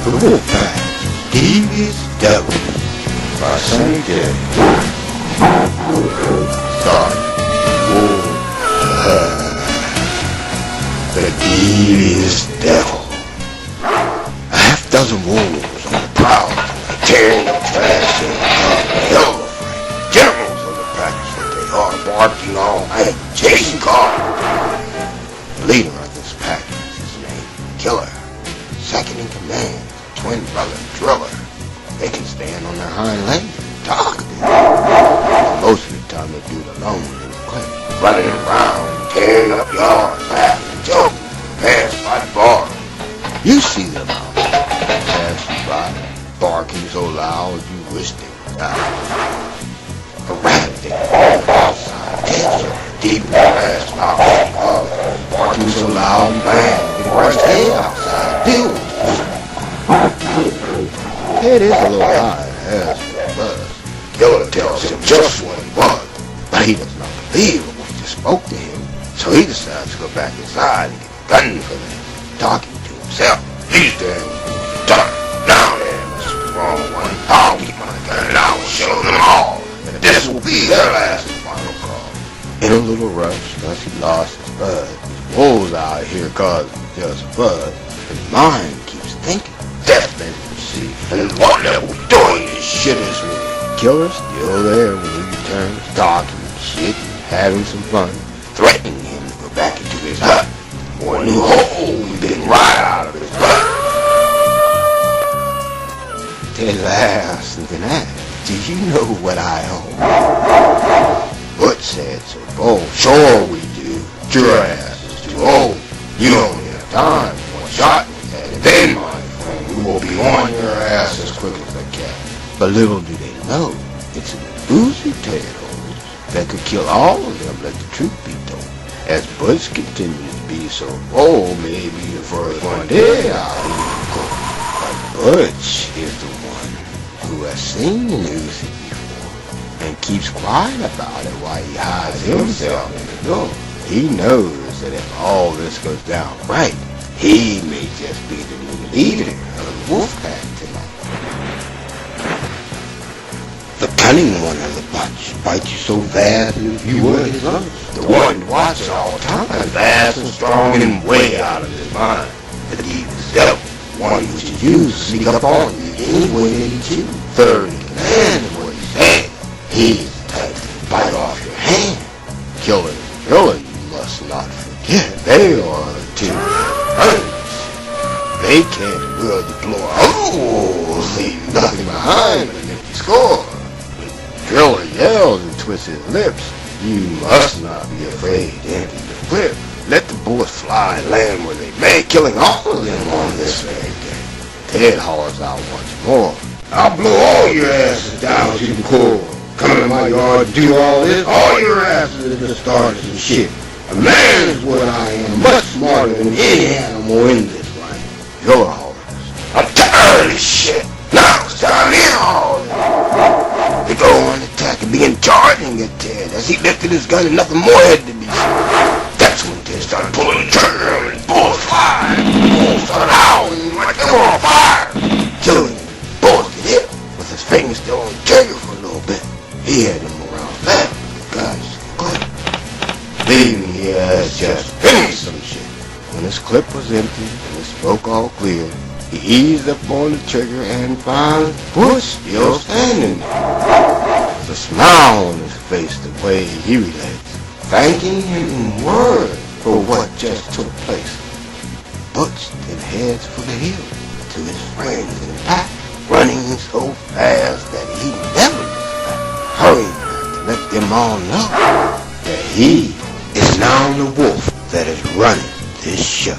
The Wolfpack, Devious by Sonny. Sorry. The Devious Devil. A half-dozen wolves on the prowl, tearing the trash in the hell of a fright. Generals of the pack is what they are, barking all night, chasing cars. The leader of this pack is his name, Killer. Second in command, twin brother Driller. They can stand on their hind legs and talk a bit. Most of the time they do it alone in the clip, running around, tearing up yards, laughing and joking, past by the bar. You see them out there, pass you by, barking so loud you wish they would die. A rabbit they fall outside, catch you deep in the grass, barking so loud and bang, it runs head outside, build. Head is a little high, as for the buzz. Killer tells him just what he was, but he does not believe what we just spoke to him, so he decides to go back inside and get a gun for them, talking to himself. These damn done. Now there must be the wrong one. I'll get my gun and I will show them all that this will be their last and final call. In a little rush, thus he lost his bud. These wolves out here causing just buzz. His mind keeps thinking. Death they will see, and what they will be doing this shit is me. Killer's still there when he returns, talking shit and having some fun, threatening him to go back into his hut, or a new hole will be right out of his butt. Ted laughs and then asks, "Do you know what I own?" Butch said so bold, "Sure we do. Your ass is too old. You only have time for one shot and then my we will be on your ass as quick as they can." But little do they know, it's an boozy tale that could kill all of them, let the truth be told. As Butch continues to be so bold, maybe the first one dead out here. But Butch is the one who has seen an Uzi before and keeps quiet about it while he hides himself in the door. He knows that if all this goes down right, he may just be the new leader of the Wolfpack tonight. The cunning one of the bunch bites you so fast if you were his lunch. The one who watches all the time, fast and strong and way out of his mind. The Devious Devil, one which is used to sneak up on you any way that he chooses. Third in command is what he said. He's the type to bite off your hand. Killer and Driller, you must not forget, they are the two. They can't will deploy. Oh, leave nothing behind but an empty score. When Driller yells and twists his lips, you must not be afraid to empty the clip. Let the bullets fly and land where they may, killing all of them on this very day. Ted hollers out once more, "I'll blow all your asses down to the core. Come in my yard and do all this. All your asses are just starters and shit. A man is what I am, much smarter than any animal in this land." Your hollers, "I'm tired of this shit. Now it's time in all of them." They go on attack and begin charging at Ted as he lifted his gun and nothing more had to be said. That's when Ted started pulling the trigger and bullets fly. Bulls started howling like they were on fire. Killing him, bullets get hit with his fingers still on the trigger for a little bit. He had them around back, the guns clip. Leaving here as just finished some shit. When his clip was empty and the smoke all clear, he eased up on the trigger and found Butch still standing there, with a smile on his face the way he relates, thanking him in words for what just took place. Butch then heads for the hill to his friends in the pack, running so fast that he never looks back, hurrying back to let them all know that he is now the wolf that is running this show.